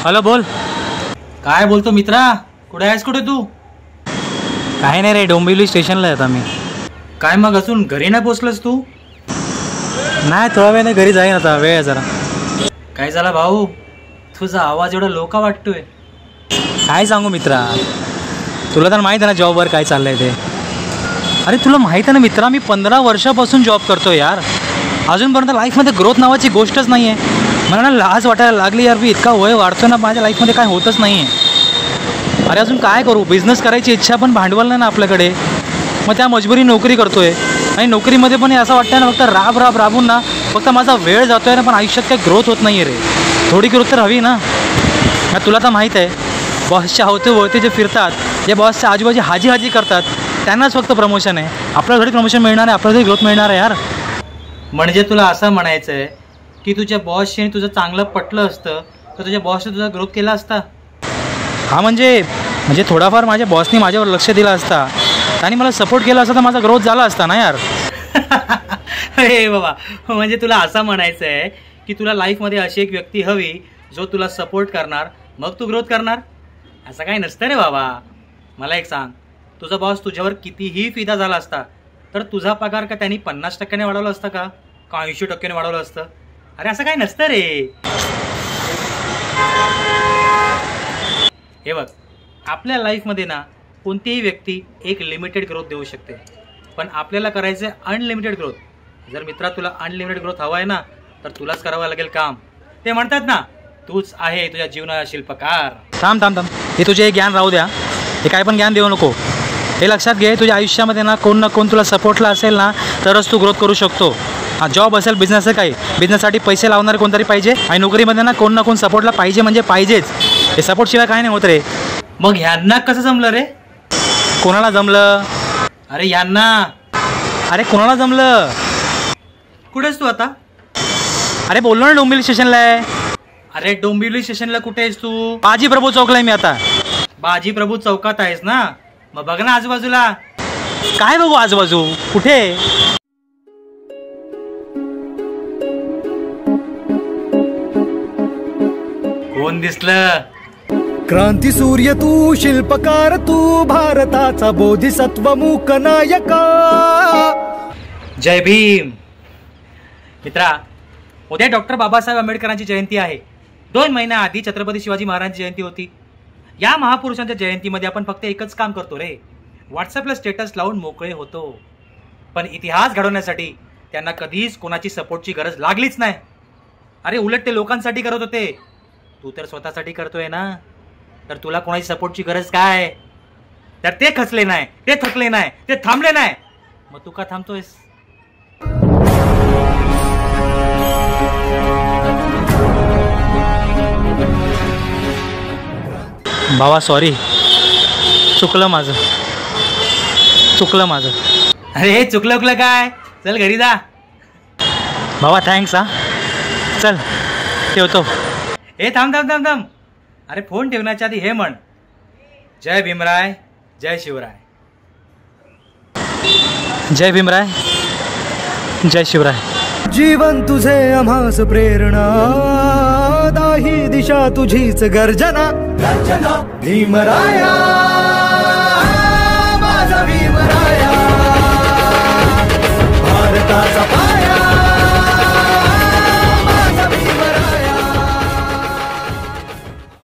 Hello बोल. काय बोलतो मित्रा, कुठे आहेस? कुठे तू? काही नाही रे, डोंबिवली स्टेशनला आहे आता मी. काय मग अजून घरी नाही पोचलास तू? नाही, थोडा वेळ नाही, घरी जाईन आता, वेळ आहे जरा. काय झाला भाऊ, तुझा आवाज एवढा लो का वाटतोय? काय सांगू मित्रा, तुला तर माहीत आहे ना जॉबवर काय चाललंय ते. अरे तुला माहीत आहे ना मित्रा, मी 15 वर्षापासून जॉब करतो यार. अजूनपर्यंत लाईफमध्ये ग्रोथ नावाची गोष्टच नाही आहे. मला ना लाज वाटायला लागली यार, मी इतका वय वाढतो ना, माझ्या लाईफमध्ये काय होतच नाही आहे. अरे अजून काय करू, बिझनेस करायची इच्छा पण भांडवल नाही ना आपल्याकडे. मग त्या मजबुरी नोकरी करतोय आणि नोकरीमध्ये पण असं वाटतं ना, फक्त राबून ना फक्त माझा वेळ जातोय ना, पण आयुष्यात काही ग्रोथ होत नाही आहे रे. थोडी ग्रोथ तर हवी ना. मग तुला तर माहीत आहे, बॉसच्या अवतीभोवती जे फिरतात, जे बॉसच्या आजूबाजू हाजी करतात, त्यांनाच फक्त प्रमोशन आहे. आपल्याला थोडी प्रमोशन मिळणार आहे, आपल्याला ग्रोथ मिळणार आहे यार. म्हणजे तुला असं म्हणायचं आहे की तुझ्या बॉसशी तुझं चांगलं पटलं असतं तर तुझ्या बॉसने तुझा ग्रोथ केला असता? हा म्हणजे थोडाफार माझ्या बॉसनी माझ्यावर लक्ष दिलं असता आणि मला सपोर्ट केला असता तर माझा ग्रोथ झाला असता ना यार. अरे बाबा, म्हणजे तुला असं म्हणायचं आहे की तुला लाईफमध्ये अशी एक व्यक्ती हवी जो तुला सपोर्ट करणार, मग तू ग्रोथ करणार. असं काही नसतं रे बाबा. मला एक सांग, तुझा बॉस तुझ्यावर कितीही फिदा झाला असता तर तुझा पगार का त्यांनी 50% वाढवला असता का 80% वाढवलं असतं? अरे असं काही नसतं रे. हे बघ, आपल्या लाईफमध्ये ना कोणतीही व्यक्ती एक लिमिटेड ग्रोथ देऊ शकते, पण आपल्याला करायचं आहे अनलिमिटेड ग्रोथ. जर मित्रा तुला अनलिमिटेड ग्रोथ हवा आहे ना, तर तुलाच करावं लागेल काम. ते म्हणतात ना, तूच आहे तुझ्या जीवनाचा शिल्पकार. थांब, हे तुझे एक ज्ञान राहू द्या, हे काय पण ज्ञान देऊ नको. हे लक्षात घे, तुझ्या आयुष्यामध्ये ना कोण तुला सपोर्टला असेल ना तरच तू ग्रोथ करू शकतो. हा जॉब असेल, बिझनेस असेल, काही बिझनेससाठी पैसे लावणारे कोणतरी पाहिजे आणि नोकरीमध्ये ना कोण सपोर्टला पाहिजे म्हणजे पाहिजेच. हे सपोर्टशिवाय काय नाही होत रे. मग ह्यांना कसं जमलं रे? कोणाला जमलं? अरे ह्यांना. अरे कोणाला जमलं? कुठेस तू आता? अरे बोललो ना, डोंबिवली स्टेशनला आहे. अरे डोंबिवली स्टेशनला कुठे आहेस तू? बाजी प्रभू चौकला आहे मी आता. बाजी प्रभू चौकात आहेस ना? मग बघ ना आजूबाजूला. काय बघू आजूबाजू? कुठे? कोण दिसलं? क्रांती सूर्य तू, शिल्पकार तू, भारताचा बोधिसत्व मूक नायका. जय भीम. मित्रा, उद्या डॉक्टर बाबासाहेब आंबेडकरांची जयंती आहे. 2 महिन्याआधी छत्रपती शिवाजी महाराजांची जयंती होती. या महापुरुषांच्या जयंतीमध्ये आपण फक्त एकच काम करतो रे, व्हॉट्सअपला स्टेटस लावून मोकळे होतो. पण इतिहास घडवण्यासाठी त्यांना कधीच कोणाची सपोर्टची गरज लागलीच नाही. अरे उलट ते लोकांसाठी करत होते, तू तर स्वतःसाठी करतोय ना. तर तुला कोणाची सपोर्टची गरज काय? तर ते खचले नाही, ते थकले नाही, ते थांबले नाही, मग तू का थांबतोयस? भावा सॉरी, चुकलं माझं. अरे चुकलं काय, चल घरी जा. भावा थँक्स. हा चल ठेवतो. हे थांब. अरे फोन ठेवण्याच्या आधी हे म्हण, जय भीमराय, जय शिवराय. जय भीमराय, जय शिवराय. जीवन तुझे आम्हास प्रेरणा, दाही दिशा तुझीच गर्जना. भीमराया.